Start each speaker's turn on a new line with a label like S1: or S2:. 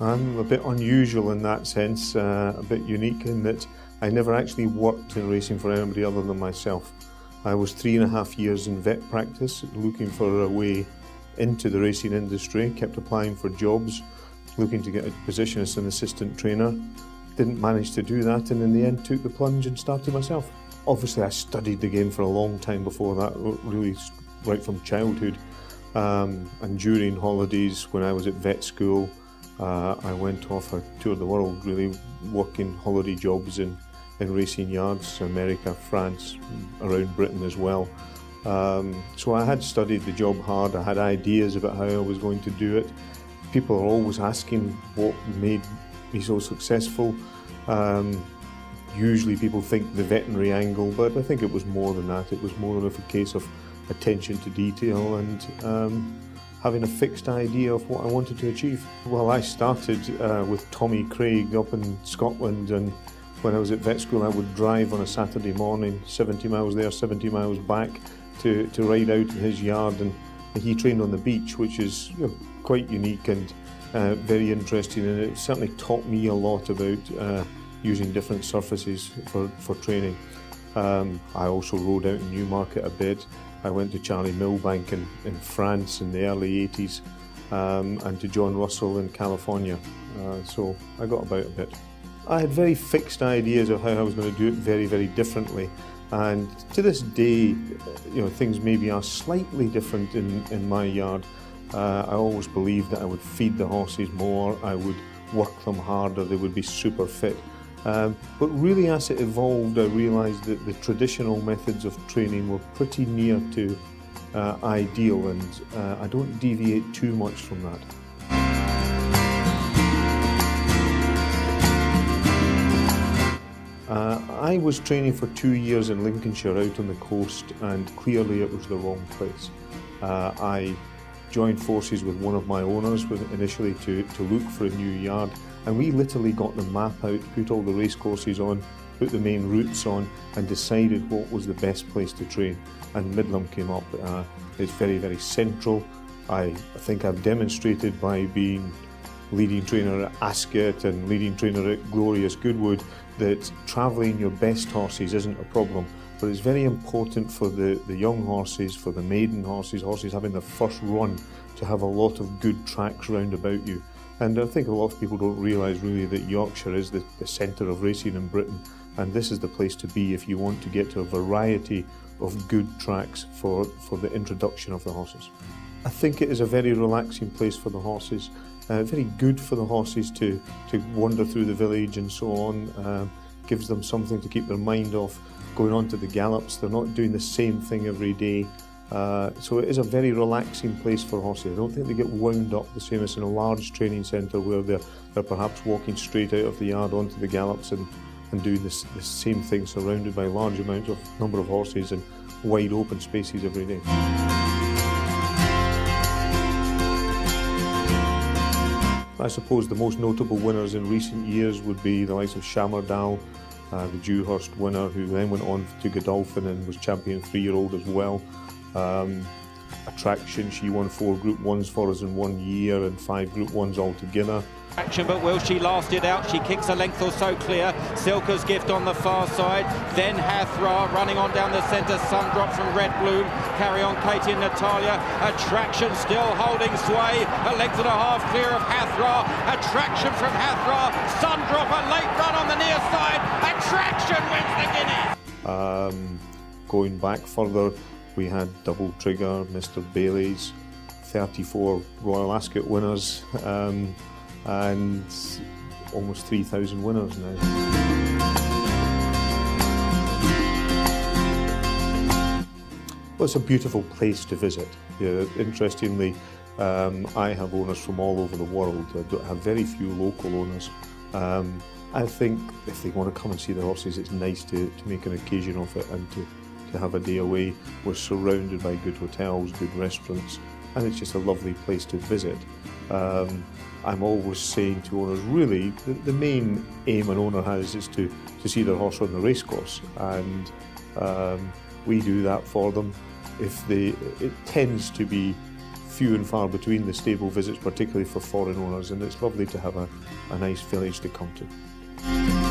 S1: I'm a bit unusual in that sense, a bit unique in that I never actually worked in racing for anybody other than myself. I was 3.5 years in vet practice, looking for a way into the racing industry, kept applying for jobs, looking to get a position as an assistant trainer. Didn't manage to do that, and in the end took the plunge and started myself. Obviously I studied the game for a long time before that, really right from childhood. And during holidays when I was at vet school, I went off a tour of the world, really working holiday jobs in racing yards, America, France, around Britain as well. So I had studied the job hard, I had ideas about how I was going to do it. People are always asking what made me so successful. Usually people think the veterinary angle, but I think it was more than that. It was more of a case of attention to detail and having a fixed idea of what I wanted to achieve. Well, I started with Tommy Craig up in Scotland, and when I was at vet school I would drive on a Saturday morning, 70 miles there, 70 miles back to ride out in his yard, and he trained on the beach, which is quite unique and very interesting, and it certainly taught me a lot about using different surfaces for training. I also rode out in Newmarket a bit. I went to Charlie Milbank in France in the early 80s and to John Russell in California, so I got about a bit. I had very fixed ideas of how I was going to do it very, very differently, and to this day, things maybe are slightly different in my yard. I always believed that I would feed the horses more, I would work them harder, they would be super fit. But really, as it evolved, I realised that the traditional methods of training were pretty near to ideal, and I don't deviate too much from that. I was training for 2 years in Lincolnshire out on the coast, and clearly it was the wrong place. I joined forces with one of my owners initially to look for a new yard, and we literally got the map out, put all the race courses on, put the main routes on, and decided what was the best place to train. And Midland came up. It's very, very central. I think I've demonstrated by being leading trainer at Ascot and leading trainer at Glorious Goodwood that travelling your best horses isn't a problem. But it's very important for the young horses, for the maiden horses, horses having their first run, to have a lot of good tracks round about you. And I think a lot of people don't realise really that Yorkshire is the centre of racing in Britain, and this is the place to be if you want to get to a variety of good tracks for the introduction of the horses. I think it is a very relaxing place for the horses, very good for the horses to wander through the village and so on, gives them something to keep their mind off going on to the gallops. They're not doing the same thing every day. So it is a very relaxing place for horses. I don't think they get wound up the same as in a large training centre where they're perhaps walking straight out of the yard onto the gallops and doing the same thing surrounded by large amounts of number of horses and wide open spaces every day. I suppose the most notable winners in recent years would be the likes of Shamardal, the Dewhurst winner, who then went on to Godolphin and was champion 3-year-old as well. Attraction, she won 4 Group 1s for us in 1 year and 5 Group 1s altogether.
S2: Action, but will she last it out? She kicks a length or so clear. Silka's Gift on the far side, then Hathra running on down the centre. Sundrop from Red Bloom, carry on Katie and Natalia. Attraction still holding sway, a length and a half clear of Hathra. Attraction from Hathra, Sundrop a late run on the near side. Attraction wins the Guineas.
S1: Going back further, we had Double Trigger, Mr. Bailey's, 34 Royal Ascot winners, and almost 3,000 winners now. Well, it's a beautiful place to visit. Interestingly, I have owners from all over the world. I have very few local owners. I think if they want to come and see the horses, it's nice to make an occasion of it and to have a day away. We're surrounded by good hotels, good restaurants, and it's just a lovely place to visit. I'm always saying to owners, really, the main aim an owner has is to see their horse on the racecourse, and we do that for them. It tends to be few and far between, the stable visits, particularly for foreign owners, and it's lovely to have a nice village to come to.